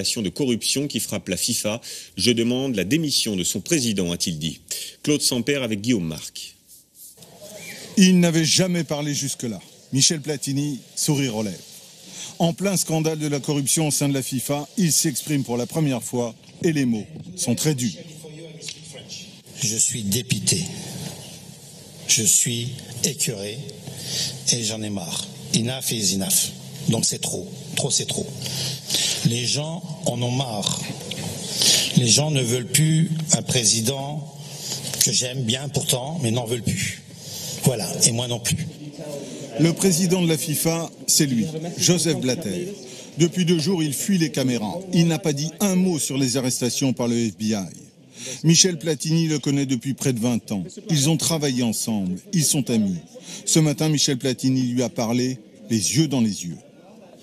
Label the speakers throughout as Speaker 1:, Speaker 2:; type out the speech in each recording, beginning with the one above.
Speaker 1: accusations de corruption qui frappent la FIFA. Je demande la démission de son président, a-t-il dit. Claude Sampère avec Guillaume Marc.
Speaker 2: Il n'avait jamais parlé jusque-là. Michel Platini, sourire aux lèvres. En plein scandale de la corruption au sein de la FIFA, il s'exprime pour la première fois et les mots sont très durs.
Speaker 3: Je suis dépité, je suis écœuré et j'en ai marre. Enough is enough. Donc c'est trop c'est trop. Les gens en ont marre. Les gens ne veulent plus un président que j'aime bien pourtant, mais n'en veulent plus. Voilà, et moi non plus.
Speaker 2: Le président de la FIFA, c'est lui, Joseph Blatter. Depuis 2 jours, il fuit les caméras. Il n'a pas dit un mot sur les arrestations par le FBI. Michel Platini le connaît depuis près de 20 ans. Ils ont travaillé ensemble, ils sont amis. Ce matin, Michel Platini lui a parlé, les yeux dans les yeux.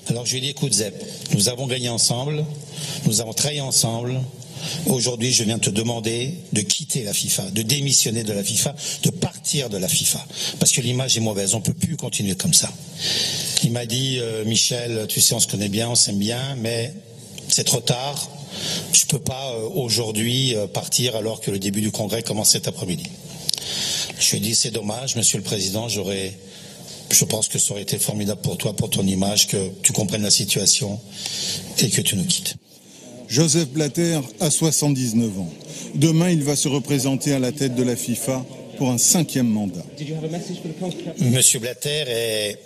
Speaker 3: Alors je lui ai dit, écoute Zep, nous avons gagné ensemble, nous avons travaillé ensemble. Aujourd'hui, je viens te demander de quitter la FIFA, de démissionner de la FIFA, de partir de la FIFA. Parce que l'image est mauvaise, on ne peut plus continuer comme ça. Il m'a dit, Michel, tu sais, on se connaît bien, on s'aime bien, mais c'est trop tard. Je ne peux pas aujourd'hui partir alors que le début du congrès commence cet après-midi. Je lui ai dit, c'est dommage, monsieur le président, je pense que ça aurait été formidable pour toi, pour ton image, que tu comprennes la situation et que tu nous quittes.
Speaker 2: Joseph Blatter a 79 ans. Demain, il va se représenter à la tête de la FIFA pour un 5e mandat.
Speaker 3: Monsieur Blatter est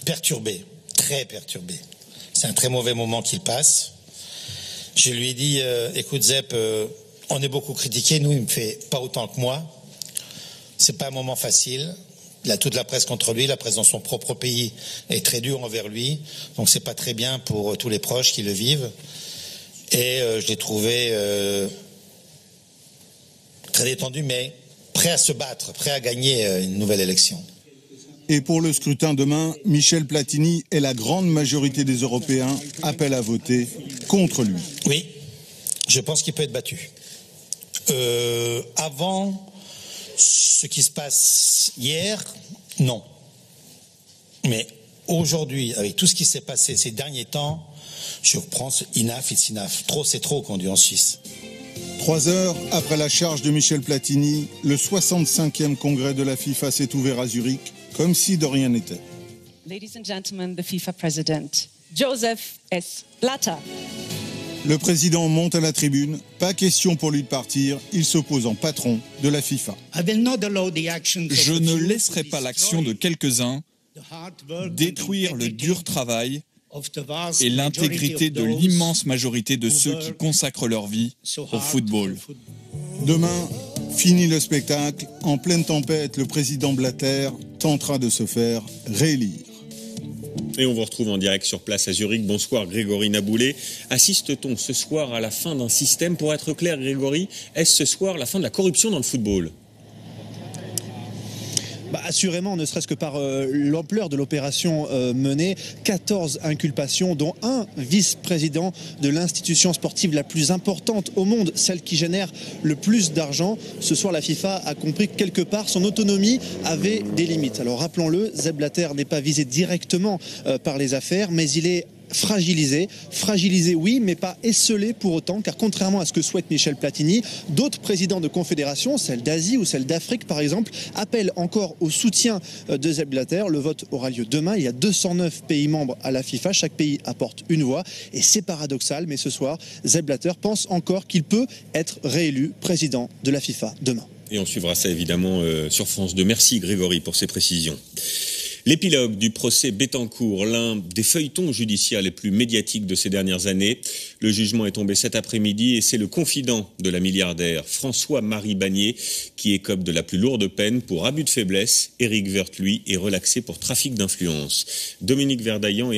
Speaker 3: perturbé, très perturbé. C'est un très mauvais moment qu'il passe. Je lui ai dit, écoute Zep, on est beaucoup critiqué, nous, il me fait pas autant que moi. C'est pas un moment facile. Il a toute la presse contre lui, la presse dans son propre pays est très dure envers lui, donc c'est pas très bien pour tous les proches qui le vivent. Et je l'ai trouvé très détendu, mais prêt à se battre, prêt à gagner une nouvelle élection.
Speaker 2: Et pour le scrutin demain, Michel Platini et la grande majorité des Européens appellent à voter contre lui.
Speaker 3: Oui, je pense qu'il peut être battu. Avant ce qui se passe hier, non. Mais aujourd'hui, avec tout ce qui s'est passé ces derniers temps, je reprends ce enough, it's enough. Trop, c'est trop, qu'on dit en Suisse.
Speaker 2: 3 heures après la charge de Michel Platini, le 65e congrès de la FIFA s'est ouvert à Zurich, comme si de rien n'était.
Speaker 4: Ladies and gentlemen, the FIFA president, Joseph S. Blatter.
Speaker 2: Le président monte à la tribune, pas question pour lui de partir, il s'oppose en patron de la FIFA.
Speaker 5: Je ne laisserai pas l'action de quelques-uns détruire le dur travail et l'intégrité de l'immense majorité de ceux qui consacrent leur vie au football.
Speaker 2: Demain, fini le spectacle, en pleine tempête, le président Blatter tentera de se faire réélire.
Speaker 1: Et on vous retrouve en direct sur place à Zurich. Bonsoir Grégory Naboulé. Assiste-t-on ce soir à la fin d'un système? Pour être clair, Grégory, est-ce ce soir la fin de la corruption dans le football?
Speaker 6: Assurément, ne serait-ce que par l'ampleur de l'opération menée, 14 inculpations, dont un vice-président de l'institution sportive la plus importante au monde, celle qui génère le plus d'argent. Ce soir, la FIFA a compris que quelque part, son autonomie avait des limites. Alors rappelons-le, Sepp Blatter n'est pas visé directement par les affaires, mais il est fragilisé oui, mais pas esselé pour autant, car contrairement à ce que souhaite Michel Platini, d'autres présidents de confédérations, celle d'Asie ou celle d'Afrique par exemple, appellent encore au soutien de Sepp Blatter. Le vote aura lieu demain. Il y a 209 pays membres à la FIFA, chaque pays apporte une voix et c'est paradoxal, mais ce soir, Sepp Blatter pense encore qu'il peut être réélu président de la FIFA demain.
Speaker 1: Et on suivra ça évidemment sur France 2. Merci Grégory pour ces précisions. L'épilogue du procès Bettencourt, l'un des feuilletons judiciaires les plus médiatiques de ces dernières années. Le jugement est tombé cet après-midi et c'est le confident de la milliardaire François-Marie Bagné qui écope de la plus lourde peine pour abus de faiblesse. Éric Woerth, lui, est relaxé pour trafic d'influence. Dominique Verdaillan et